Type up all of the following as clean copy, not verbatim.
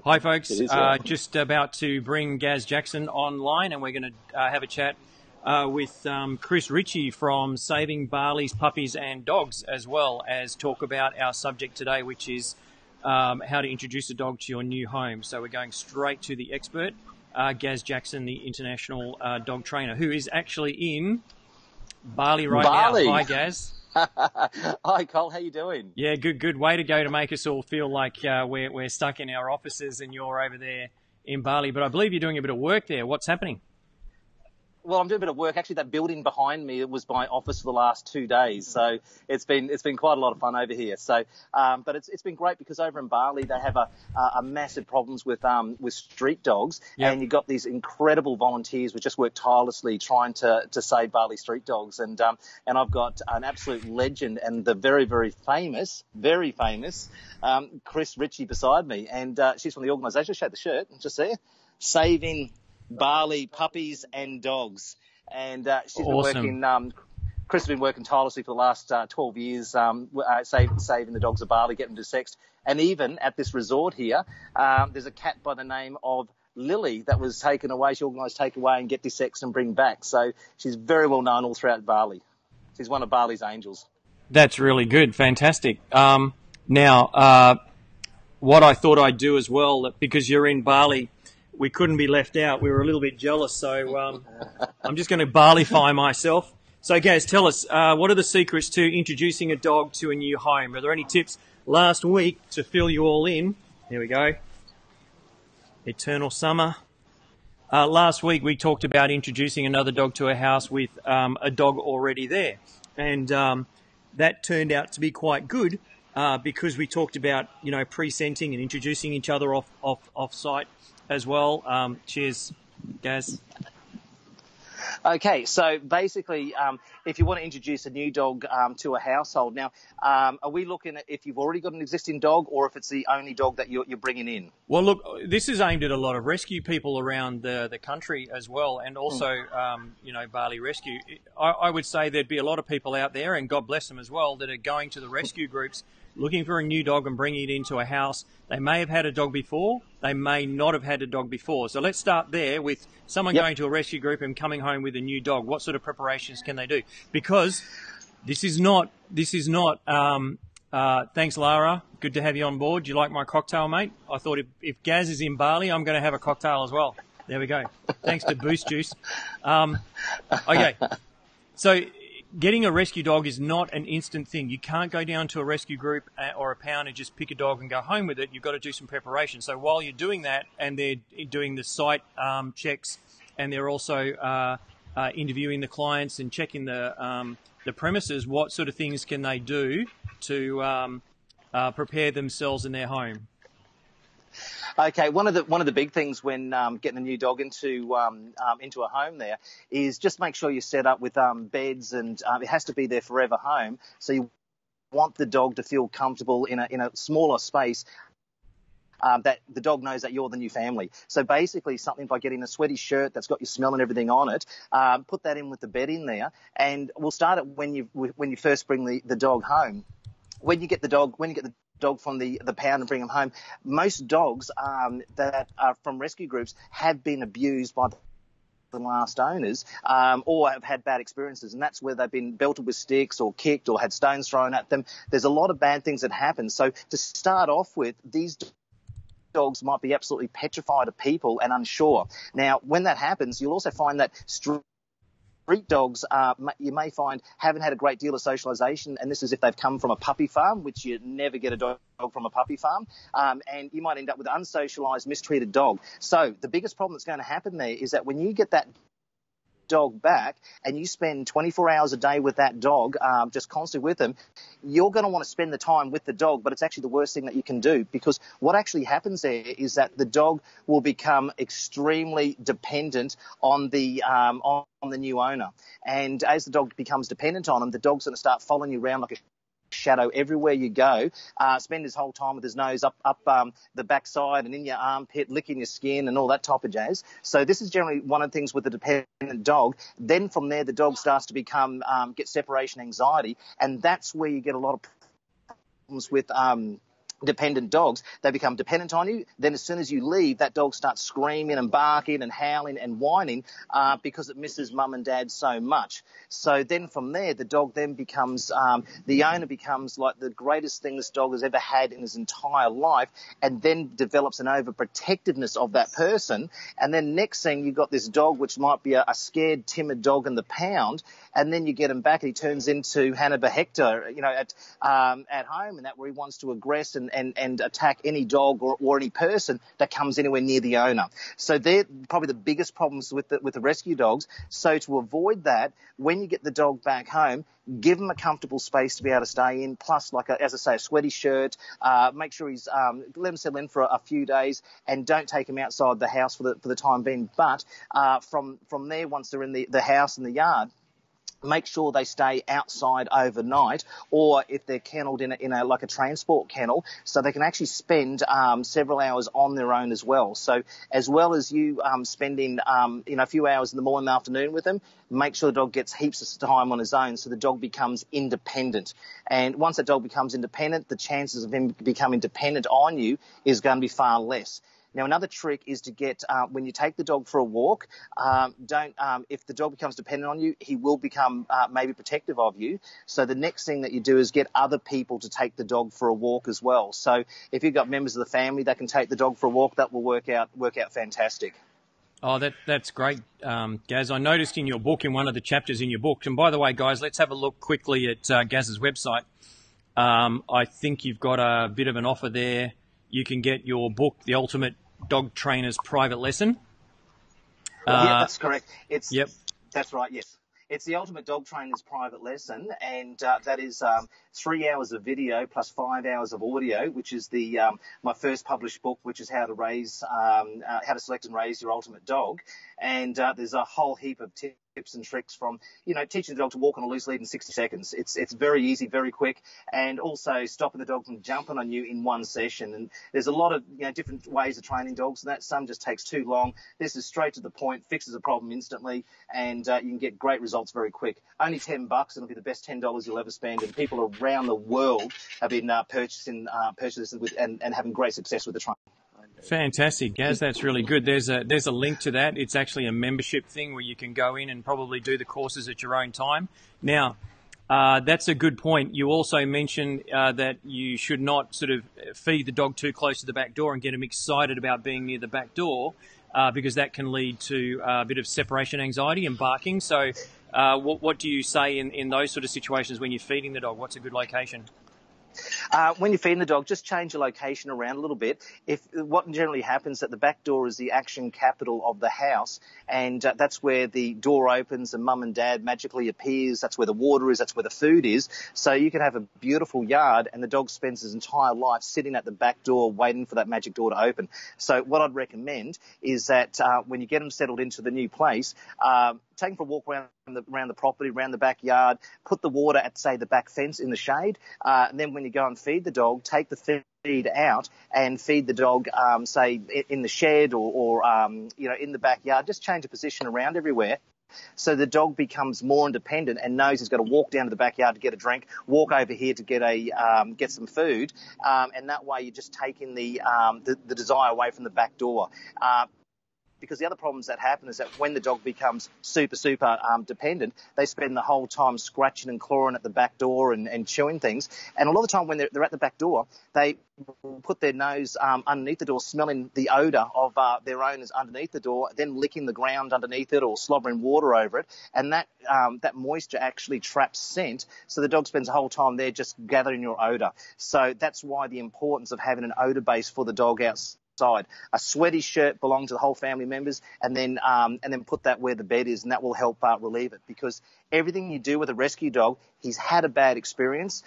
Hi, folks. Just about to bring Gaz Jackson online, and we're going to have a chat with Chris Ritchie from Saving Bali's Puppies and Dogs, as well as talk about our subject today, which is how to introduce a dog to your new home. So we're going straight to the expert, Gaz Jackson, the international dog trainer, who is actually in Bali now. Hi, Gaz. Hi, Cole. How you doing? Yeah, good way to go to make us all feel like we're stuck in our offices and you're over there in Bali. But I believe you're doing a bit of work there. What's happening? Well, I'm doing a bit of work. Actually, that building behind me, it was my office for the last 2 days. So it's been quite a lot of fun over here. So, but it's been great because over in Bali they have a massive problems with street dogs, and you've got these incredible volunteers who just work tirelessly trying to save Bali street dogs. And I've got an absolute legend and the very famous Chris Ritchie beside me, and she's from the organisation. Show the shirt, just there, Saving Bali Puppies and Dogs, and she's been working. Chris has been working tirelessly for the last 12 years, saving the dogs of Bali, getting them desexed, and even at this resort here, there's a cat by the name of Lily that was taken away. She organised take away and get desexed and bring back. So she's very well known all throughout Bali. She's one of Bali's angels. That's really good, fantastic. Now, what I thought I'd do as well, because you're in Bali, we couldn't be left out. We were a little bit jealous, so I'm just going to Balify myself. So, Gaz, tell us, what are the secrets to introducing a dog to a new home? Are there any tips last week to fill you all in? Here we go. Eternal summer. Last week we talked about introducing another dog to a house with a dog already there. And that turned out to be quite good because we talked about, pre-scenting and introducing each other off-site as well. Cheers, Gaz. Okay, so basically, if you want to introduce a new dog to a household, now, are we looking at if you've already got an existing dog or if it's the only dog that you're bringing in? Well, look, this is aimed at a lot of rescue people around the country as well, and also, Bali Rescue. I would say there'd be a lot of people out there, and God bless them as well, that are going to the rescue groups looking for a new dog and bringing it into a house. They may have had a dog before. They may not have had a dog before. So let's start there with someone going to a rescue group and coming home with a new dog. What sort of preparations can they do? Because this is not, thanks, Lara. Good to have you on board. Do you like my cocktail, mate? I thought if Gaz is in Bali, I'm going to have a cocktail as well. There we go. Thanks to Boost Juice. Okay. So getting a rescue dog is not an instant thing. You can't go down to a rescue group or a pound and just pick a dog and go home with it. You've got to do some preparation. So while you're doing that and they're doing the site checks and they're also interviewing the clients and checking the premises, what sort of things can they do to prepare themselves in their home? Okay, one of the big things when getting a new dog into a home there is just make sure you're set up with beds, and it has to be their forever home. So you want the dog to feel comfortable in a smaller space. That the dog knows that you're the new family. So basically something by getting a sweaty shirt that's got your smell and everything on it, put that in with the bed in there, and we'll start it when you first bring the dog home. When you get the dog from the pound and bring them home, most dogs that are from rescue groups have been abused by the last owners or have had bad experiences, and that's where they've been belted with sticks or kicked or had stones thrown at them. There's a lot of bad things that happen. So to start off with, these dogs might be absolutely petrified of people and unsure. Now, when that happens, you'll also find that street dogs, you may find, haven't had a great deal of socialisation, and this is if they've come from a puppy farm, which you never get a dog from a puppy farm, and you might end up with an unsocialised, mistreated dog. So the biggest problem that's going to happen there is that when you get that dog back and you spend 24 hours a day with that dog, just constantly with them, you're going to want to spend the time with the dog, but it's actually the worst thing that you can do, because what actually happens there is that the dog will become extremely dependent on the new owner. And as the dog becomes dependent on him, the dog's going to start following you around like a shadow everywhere you go, spend his whole time with his nose up the backside and in your armpit, licking your skin and all that type of jazz. So this is generally one of the things with the dependent dog. Then from there, the dog starts to get separation anxiety, and that's where you get a lot of problems with dependent dogs, they become dependent on you. Then as soon as you leave, that dog starts screaming and barking and howling and whining because it misses mum and dad so much. So then from there, the dog then becomes, the owner becomes like the greatest thing this dog has ever had in his entire life, and then develops an overprotectiveness of that person. And then next thing, you've got this dog which might be a scared, timid dog in the pound, and then you get him back and he turns into Hannibal Hector, at home, and that where he wants to aggress and attack any dog or any person that comes anywhere near the owner. So they're probably the biggest problems with the rescue dogs. So to avoid that, when you get the dog back home, give him a comfortable space to be able to stay in, plus, as I say, a sweaty shirt. Make sure he's let him settle in for a few days, and don't take him outside the house for the time being. But from there, once they're in the house and the yard, make sure they stay outside overnight, or if they're kennelled in a like a transport kennel, so they can actually spend several hours on their own as well. So as well as you spending a few hours in the morning and afternoon with them, make sure the dog gets heaps of time on his own, so the dog becomes independent. And once that dog becomes independent, the chances of him becoming dependent on you is going to be far less. Now, another trick is to get, when you take the dog for a walk, if the dog becomes dependent on you, he will become maybe protective of you. So the next thing that you do is get other people to take the dog for a walk as well. So if you've got members of the family that can take the dog for a walk, that will work out fantastic. Oh, that's great, Gaz. I noticed in your book, in one of the chapters in your book, and by the way, guys, let's have a look quickly at Gaz's website. I think you've got a bit of an offer there. You can get your book, The Ultimate Dog Trainer's Private Lesson. Yeah, that's correct. Yep. That's right, yes. It's The Ultimate Dog Trainer's Private Lesson, and that is 3 hours of video plus 5 hours of audio, which is my first published book, which is how to select and raise your ultimate dog. And there's a whole heap of tips and tricks from, teaching the dog to walk on a loose lead in 60 seconds. It's very easy, very quick, and also stopping the dog from jumping on you in one session. And there's a lot of different ways of training dogs, and that some just takes too long. This is straight to the point, fixes a problem instantly, and you can get great results very quick. Only $10, and it'll be the best $10 you'll ever spend. And people around the world have been purchasing with and having great success with the training. Fantastic, Gaz. That's really good. There's a link to that. It's actually a membership thing where you can go in and probably do the courses at your own time. Now, that's a good point. You also mentioned that you should not sort of feed the dog too close to the back door and get him excited about being near the back door, because that can lead to a bit of separation anxiety and barking. So what do you say in those sort of situations when you're feeding the dog? What's a good location? When you're feeding the dog, just change the location around a little bit. What generally happens is that the back door is the action capital of the house, and that's where the door opens and mum and dad magically appears. That's where the water is. That's where the food is. So you can have a beautiful yard, and the dog spends his entire life sitting at the back door waiting for that magic door to open. So what I'd recommend is that when you get them settled into the new place, take them for a walk around the property, around the backyard, put the water at, say, the back fence in the shade, and then when you go and feed the dog, take the feed out and feed the dog, say, in the shed or in the backyard. Just change the position around everywhere, so the dog becomes more independent and knows he's got to walk down to the backyard to get a drink, walk over here to get some food, and that way you're just taking the desire away from the back door. Because the other problems that happen is that when the dog becomes super dependent, they spend the whole time scratching and clawing at the back door and chewing things. And a lot of the time when they're at the back door, they will put their nose underneath the door, smelling the odour of their owners underneath the door, then licking the ground underneath it or slobbering water over it. And that moisture actually traps scent. So the dog spends the whole time there just gathering your odour. So that's why the importance of having an odour base for the dog outside. A sweaty shirt belongs to the whole family members, and then put that where the bed is, and that will help relieve it. Because everything you do with a rescue dog, he's had a bad experience,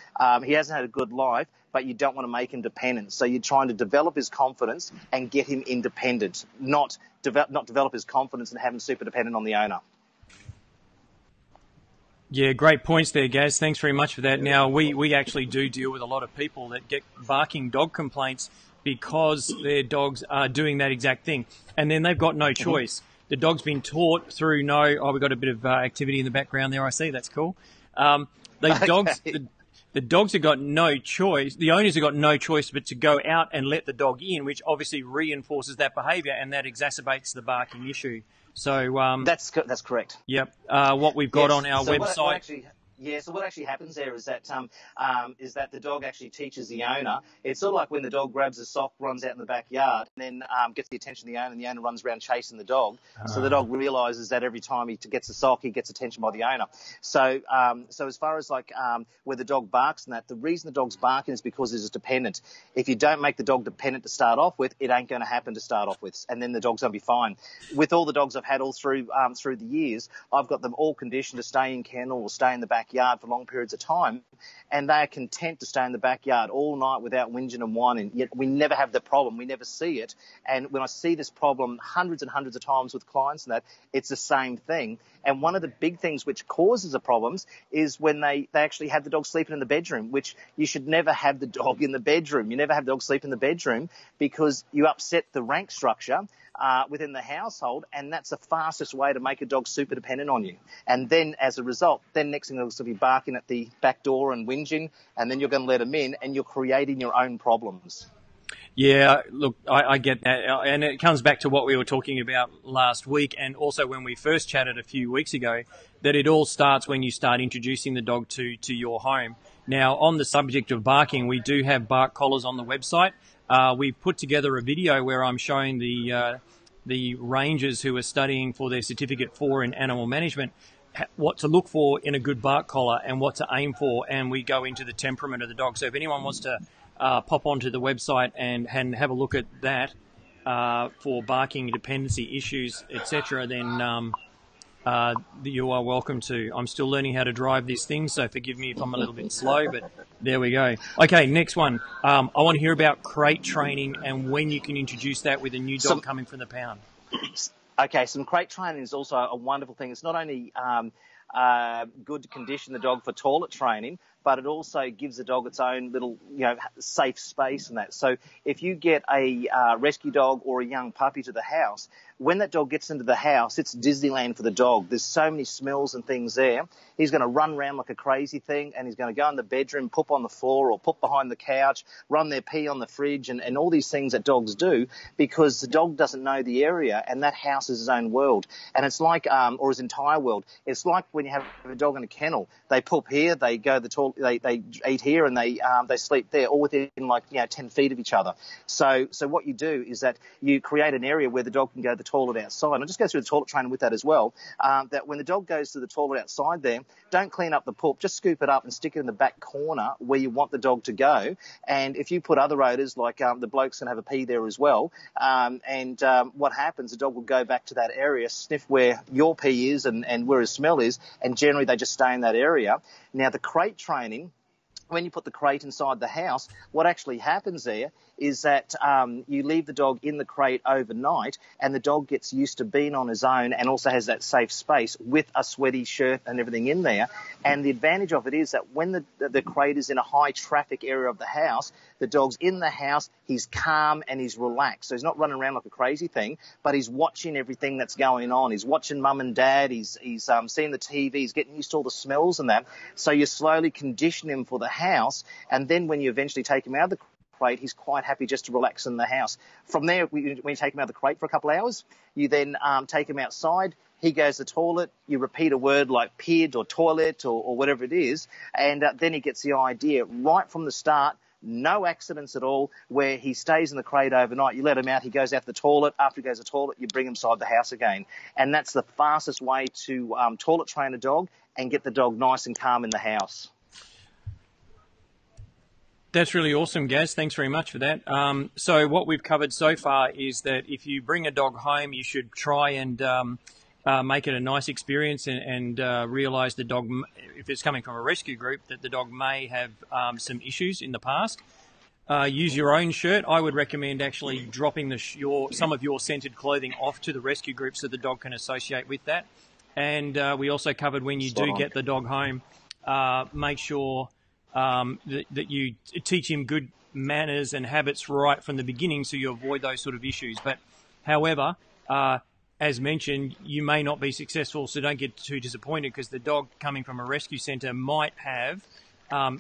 he hasn't had a good life, but you don't want to make him dependent. So you're trying to develop his confidence and get him independent, not develop his confidence and have him super dependent on the owner. Yeah, great points there, Gaz. Thanks very much for that. Now, we actually do deal with a lot of people that get barking dog complaints because their dogs are doing that exact thing. And then they've got no choice. The dog's been taught through we've got a bit of activity in the background there, I see. That's cool. The the dogs have got no choice. The owners have got no choice but to go out and let the dog in, which obviously reinforces that behaviour, and that exacerbates the barking issue. So that's correct. Yep. What we've got on our website. So what actually happens there is that the dog actually teaches the owner. It's sort of like when the dog grabs a sock, runs out in the backyard, and then gets the attention of the owner, and the owner runs around chasing the dog. So the dog realises that every time he gets a sock, he gets attention by the owner. So as far as where the dog barks and that, the reason the dog's barking is because it's dependent. If you don't make the dog dependent to start off with, it ain't going to happen to start off with, and then the dog's going to be fine. With all the dogs I've had all through the years, I've got them all conditioned to stay in kennel or stay in the backyard for long periods of time, and they are content to stay in the backyard all night without whinging and whining. Yet we never have the problem. We never see it. And when I see this problem hundreds and hundreds of times with clients and that, it's the same thing. And one of the big things which causes the problems is when they actually have the dog sleeping in the bedroom, which you should never have the dog in the bedroom. You never have the dog sleep in the bedroom because you upset the rank structure within the household, and that's the fastest way to make a dog super dependent on you. And then as a result, then next thing they'll be barking at the back door and whinging, and then you're going to let them in, and you're creating your own problems. Yeah, look, I get that. And it comes back to what we were talking about last week, and also when we first chatted a few weeks ago, that it all starts when you start introducing the dog to your home. Now, on the subject of barking, we do have bark collars on the website. We've put together a video where I'm showing the rangers who are studying for their Certificate 4 in animal management what to look for in a good bark collar and what to aim for, and we go into the temperament of the dog. So if anyone wants to pop onto the website and have a look at that for barking dependency issues, etc., then you are welcome to. I'm still learning how to drive this thing, so forgive me if I'm a little bit slow, but there we go. Okay, next one. I want to hear about crate training and when you can introduce that with a new dog coming from the pound. Okay, some crate training is also a wonderful thing. It's not only good to condition the dog for toilet training, but it also gives the dog its own little, safe space and that. So if you get a rescue dog or a young puppy to the house, when that dog gets into the house, it's Disneyland for the dog. There's so many smells and things there. He's going to run around like a crazy thing, and he's going to go in the bedroom, poop on the floor or poop behind the couch, run their pee on the fridge, and all these things that dogs do because the dog doesn't know the area, and that house is his own world. And it's like, or his entire world. It's like when you have a dog in a kennel. They poop here, they go to the toilet, they eat here, and they sleep there, all within 10 feet of each other. So what you do is that you create an area where the dog can go to the toilet outside. And I'll just go through the toilet training with that as well. That when the dog goes to the toilet outside there, don't clean up the poop, just scoop it up and stick it in the back corner where you want the dog to go. And if you put other odours, like the blokes can have a pee there as well. What happens, the dog will go back to that area, sniff where your pee is and where his smell is, and generally they just stay in that area. Now, the crate training, when you put the crate inside the house, what actually happens there is that you leave the dog in the crate overnight, and the dog gets used to being on his own and also has that safe space with a sweaty shirt and everything in there. And the advantage of it is that when the crate is in a high traffic area of the house, the dog's in the house, he's calm and he's relaxed. So he's not running around like a crazy thing, but he's watching everything that's going on. He's watching mum and dad, he's seeing the TV, he's getting used to all the smells and that. So you slowly condition him for the house, and then when you eventually take him out of the crate, he's quite happy just to relax in the house. From there, when you take him out of the crate for a couple of hours, you then take him outside. He goes to the toilet, you repeat a word like pid or toilet or whatever it is, and then he gets the idea right from the start. No accidents at all, where he stays in the crate overnight. You let him out, he goes out to the toilet. After he goes to the toilet, you bring him inside the house again. And that's the fastest way to toilet train a dog and get the dog nice and calm in the house. That's really awesome, Gaz. Thanks very much for that. So what we've covered so far is that if you bring a dog home, you should try and make it a nice experience and realise the dog, if it's coming from a rescue group, that the dog may have some issues in the past. Use your own shirt. I would recommend actually dropping some of your scented clothing off to the rescue group so the dog can associate with that. And we also covered when you do get the dog home, make sure that you teach him good manners and habits right from the beginning so you avoid those sort of issues. But however, as mentioned, you may not be successful, so don't get too disappointed because the dog coming from a rescue centre might have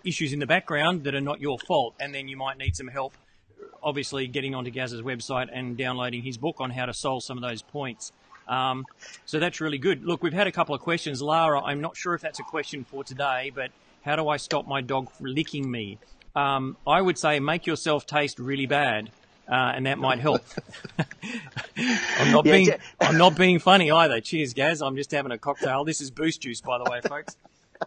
issues in the background that are not your fault, and then you might need some help, obviously getting onto Gaz's website and downloading his book on how to solve some of those points. So that's really good. Look, we've had a couple of questions. Lara, I'm not sure if that's a question for today, but how do I stop my dog from licking me? I would say make yourself taste really bad, and that might help. I'm not being funny either. Cheers, Gaz. I'm just having a cocktail. This is Boost Juice, by the way, folks.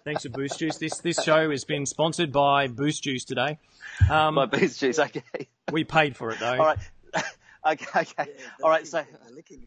Thanks for Boost Juice. This show has been sponsored by Boost Juice today. By Boost Juice, okay. We paid for it, though. All right. Okay. Yeah, All right. So, licking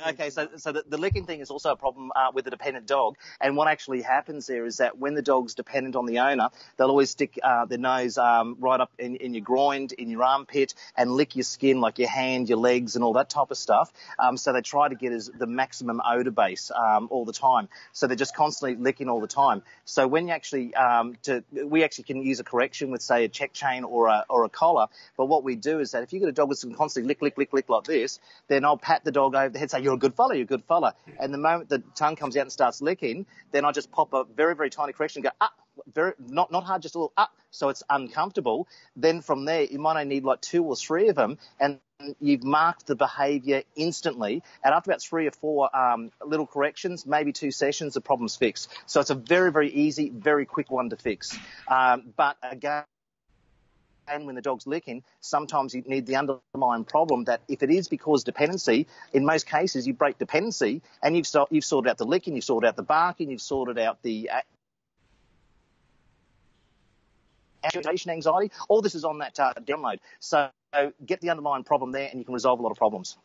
okay. So the licking thing is also a problem with a dependent dog. And what actually happens there is that when the dog's dependent on the owner, they'll always stick their nose right up in your groin, in your armpit, and lick your skin, like your hand, your legs, and all that type of stuff. So they try to get the maximum odor base all the time. So they're just constantly licking all the time. So when you actually we actually can use a correction with, say, a check chain or a collar. But what we do is that if you've got a dog that's constantly lick like this, then I'll pat the dog over the head, say, you're a good fella. And the moment the tongue comes out and starts licking, then I just pop a very, very tiny correction and go, not hard, just a little so it's uncomfortable. Then from there, you might only need like 2 or 3 of them, and you've marked the behaviour instantly. And after about 3 or 4 little corrections, maybe 2 sessions, the problem's fixed. So it's a very, very easy, very quick one to fix. But again, and when the dog's licking, sometimes you need the underlying problem that if it is because dependency, in most cases you break dependency and you've sorted out the licking, you've sorted out the barking, you've sorted out the agitation, anxiety. All this is on that download. So get the underlying problem there and you can resolve a lot of problems.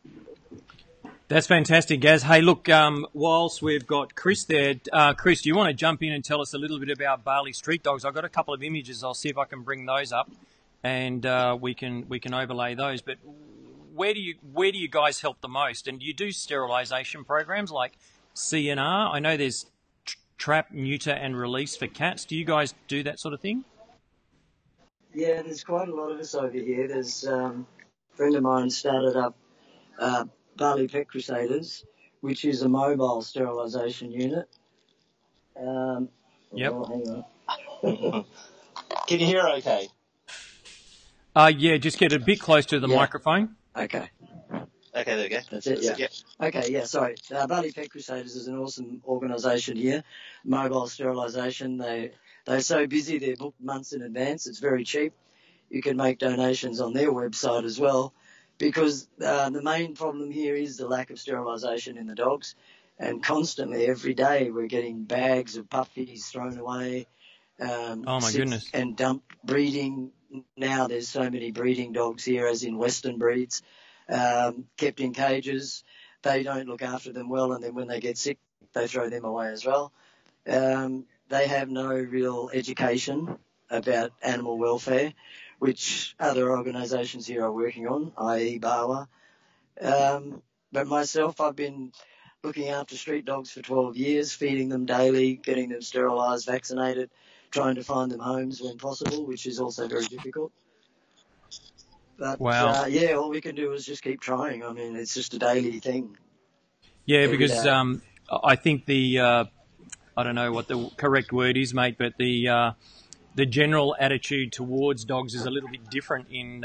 That's fantastic, Gaz. Hey, look, whilst we've got Chris there, Chris, do you want to jump in and tell us a little bit about Bali Street Dogs? I've got a couple of images. I'll see if I can bring those up. And we can overlay those. But where do you guys help the most? And do you do sterilisation programs like CNR? I know there's trap, neuter, and release for cats. Do you guys do that sort of thing? Yeah, there's quite a lot of us over here. There's a friend of mine started up Bali Pet Crusaders, which is a mobile sterilisation unit. Yep. Oh, hang on. Can you hear okay? Yeah, just get a bit close to the microphone. Okay. Okay, there we go. That's it, yeah. Okay, yeah, sorry. Bali Pet Crusaders is an awesome organisation here. Mobile sterilisation. They're so busy, they're booked months in advance. It's very cheap. You can make donations on their website as well, because the main problem here is the lack of sterilisation in the dogs. And constantly, every day, we're getting bags of puppies thrown away. Oh, my goodness. And dumped breeding. Now there's so many breeding dogs here, as in Western breeds, kept in cages. They don't look after them well, and then when they get sick, they throw them away as well. They have no real education about animal welfare, which other organisations here are working on, i.e. BAWA. But myself, I've been looking after street dogs for 12 years, feeding them daily, getting them sterilised, vaccinated, trying to find them homes when possible, which is also very difficult. But, wow. all we can do is just keep trying. I mean, it's just a daily thing. Yeah, because I think I don't know what the correct word is, mate, but the general attitude towards dogs is a little bit different in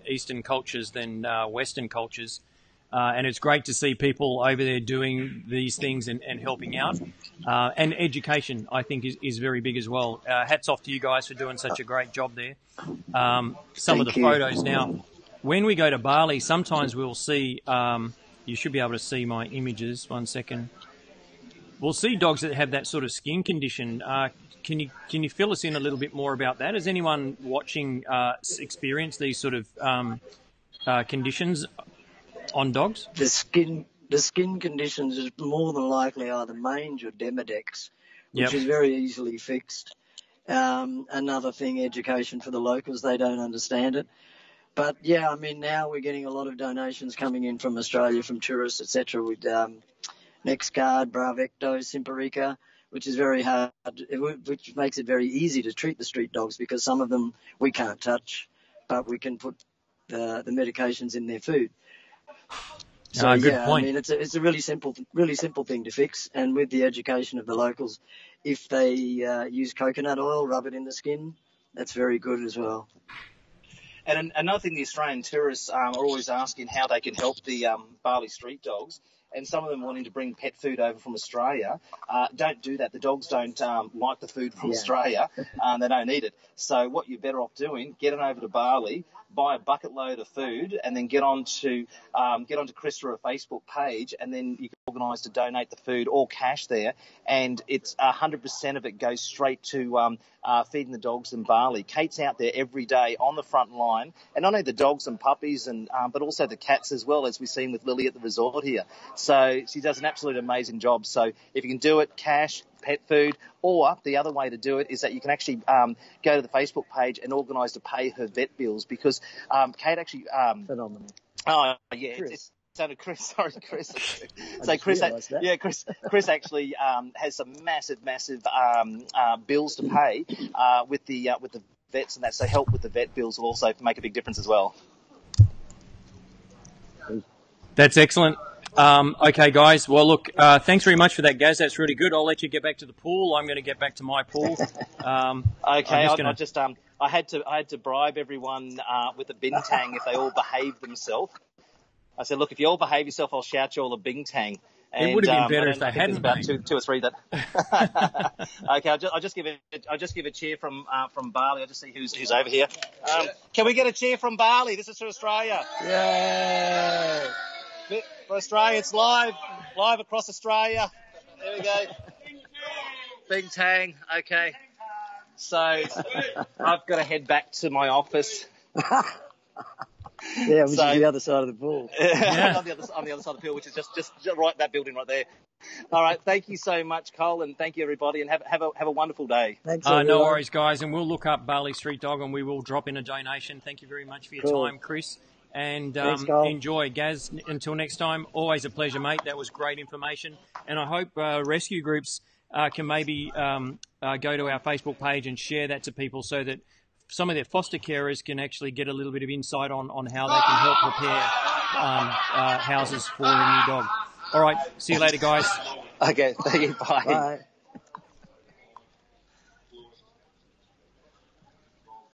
Eastern cultures than Western cultures. And it's great to see people over there doing these things and helping out. And education, I think, is very big as well. Hats off to you guys for doing such a great job there. Some of the photos now, when we go to Bali, sometimes we'll see, you should be able to see my images. 1 second. We'll see dogs that have that sort of skin condition. Can you fill us in a little bit more about that? Has anyone watching experienced these sort of conditions on dogs? The skin conditions is more than likely either mange or demodex, which is very easily fixed. Another thing, education for the locals, they don't understand it. But yeah, I mean, now we're getting a lot of donations coming in from Australia, from tourists, etc., with NextGuard, Bravecto, Simparica, which is very hard, which makes it very easy to treat the street dogs, because some of them we can't touch, but we can put the medications in their food. So good point. I mean, it's a really simple thing to fix, and with the education of the locals, if they use coconut oil, rub it in the skin. That's very good as well. And another thing, the Australian tourists are always asking how they can help the Bali Street Dogs, and some of them wanting to bring pet food over from Australia. Don't do that. The dogs don't like the food from Australia. They don't eat it. So what you're better off doing, get on over to Bali, buy a bucket load of food, and then get onto Chris through a Facebook page, and then you can organise to donate the food or cash there, and it's 100% of it goes straight to feeding the dogs in Bali. Kate's out there every day on the front line, and not only the dogs and puppies, and but also the cats as well, as we've seen with Lily at the resort here. So she does an absolute amazing job. So if you can do it, cash, pet food, or the other way to do it is that you can actually go to the Facebook page and organise to pay her vet bills, because Kate actually... Phenomenal. Oh, yeah, it's Chris. Sorry, Chris. So Chris actually has some massive bills to pay with the vets and that. So help with the vet bills will also make a big difference as well. That's excellent. Okay, guys. Well, look, thanks very much for that, Gaz. That's really good. I'll let you get back to the pool. I'm going to get back to my pool. Okay, I had to bribe everyone with a bintang if they all behaved themselves. I said, look, if you all behave yourself, I'll shout you all a bintang. And, it would have been better if they hadn't. About two or three that. Okay, I'll just give a cheer from Bali. I'll just see who's over here. Can we get a cheer from Bali? This is for Australia. Yay! For Australia, it's live across Australia. There we go. Bintang. Okay. So I've got to head back to my office. Yeah, which is the other side of the pool. Yeah. on the other side of the pool, which is just right that building right there. All right, thank you so much, Cole, and thank you everybody, and have a wonderful day. Thanks, no worries, guys, and we'll look up Bali Street Dog and we will drop in a donation. Thank you very much for your time, Chris, and Thanks, enjoy. Gaz, until next time, always a pleasure, mate. That was great information, and I hope rescue groups can maybe go to our Facebook page and share that to people so that some of their foster carers can actually get a little bit of insight on how they can help prepare houses for a new dog. All right, see you later, guys. Okay, thank you. Bye. Bye.